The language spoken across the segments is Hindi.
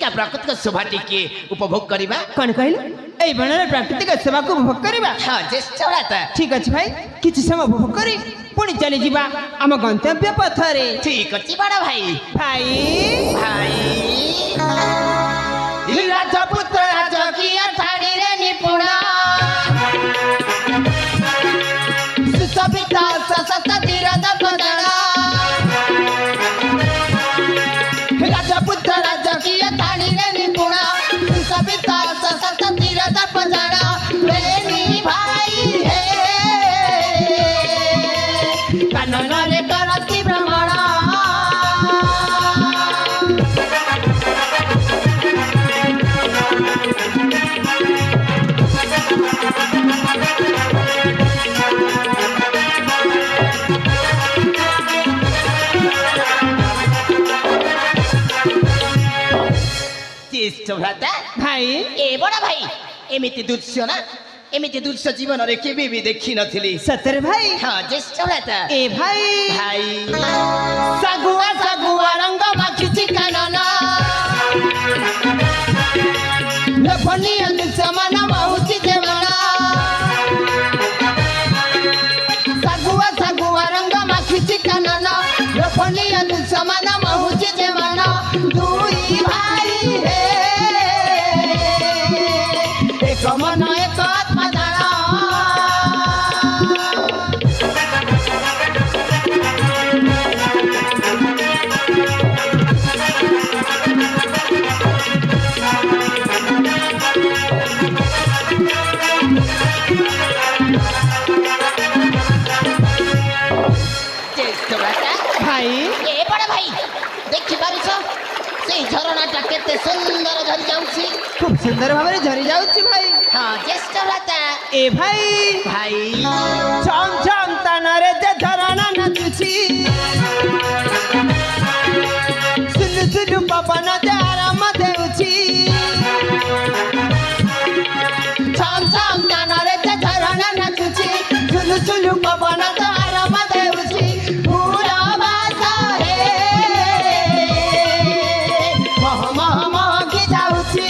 क्या प्राकृतिक शोभा टिके उपभोग करिबा कौन कहल ए बनर प्राकृतिक सेवा को उपभोग करबा हां ज्येष्ठ भ्राता ठीक अछि भाई किछि समय उपभोग करी पुणी चली जीवा आम गंतव्य पथरे ठीक अछि बड़ा भाई भाई भाई राजपुत्र राजकीय थाड़ी रे निपुणा सुसभिता सशक्त धीरज बदना राजपुत्र राजकीय थाड़ी रे निपुणा सुसभिता सशक्त धीरज बदना प्रेमी भाई हे कानन रे करती भ्रमण ज्येष्ठ भ्राता भाई ए बड़ा भाई एमिति दृश्य ना एमिति दृश्य जीवन रे केबे भी देखि नथिली सतर भाई हां ज्येष्ठ भ्राता ए भाई भाई सगुआ सगुआ रंग माखिची कानना लफनी अंग समान माहुची देवना सगुआ सगुआ रंग माखिची कानना लफनी अंग समान माहुची देवना दुई भाई हे एक मन एक आत्मा जाना भाई ए बड़ा भाई देखि पारुछ से झरणाटा केते सुंदर झरी जाउछि खूब सुंदर भाବରେ झरी जाउछि भाई हां ज्येष्ठ भ्राता ए भाई भाई छम छम तनरे जे झरणा नचुछि सुनु सुनु पवन जे आराम देउछि छम छम तनरे जे झरଣା नचुछि सुनु सुनु पवन जे आराम देउछि पूरा बासा हे मह मह मह की जाउछि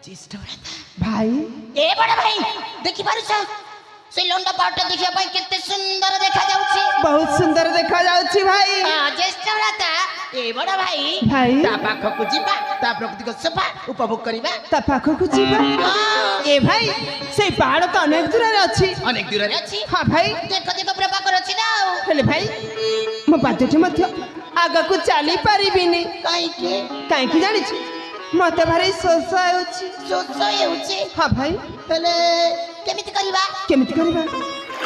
ज्येष्ठ भ्राता भाई ए बड़ा भाई देखि पारुछ से लंडा पाटा देखिया भाई केते सुंदर देखा जाउछि बहुत सुंदर देखा जाउछि भाई हां ज्येष्ठ भ्राता ए बड़ा भाई भाई ता पाखकु जिबा ता प्राकृतिक शोभा उपभोग करिबा ता पाखकु जीवा ए भाई से पहाड़ तो अनेक दूर रे अछि अनेक दूर रे अछि हां भाई देख देख प्रभा कर अछि ना हेले भाई मो पादटे मध्य आगा को चली परिबिनी काई के काई की जानि छी मते भारी सोस आउछि सोच हेउछि हां भाई तले केमिति करिबा केमिति करबा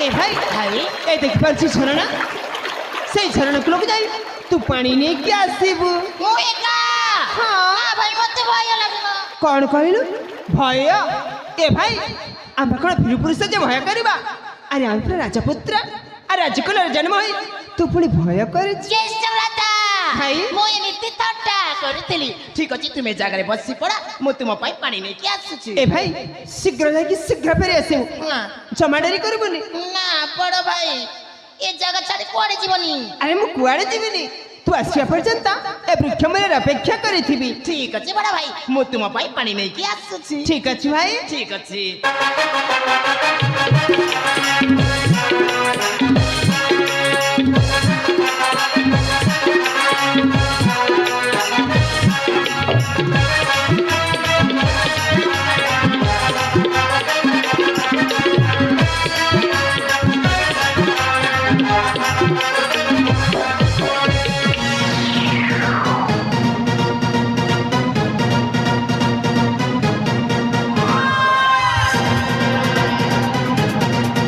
ए भाई भाई ए देख परछि झरणा से झरणा को लोग जाई तू पानी ने के आसीबू मु एका हां भाई मते भय लागलो कौन कहलु भय ए भाई आम कोन फिर पुरुष जे भय करबा अरे हम राजपुत्र अरे राजकुल जन्म होई तू पुणी भय कर ज्येष्ठ भ्राता भाई मु एमिति थट्टा करथिली ठीक अछि तुमे जागा रे बसी पड़ा मु तुम पाई पानी नै के आसुछि ए भाई शीघ्र जाकी शीघ्र फेरी आसे ना जमा डेरी करबुनी ना बड़ भाई ए जगह छाड़ी कोड़े जीवनी अरे मु कुआड़े जीविनी तू आसिया पर्यंत ए वृक्ष मेरे अपेक्षा करिथिबी ठीक अछि बड़ा भाई मु तुम पाई पानी नै के आसुछि ठीक अछि भाई ठीक अछि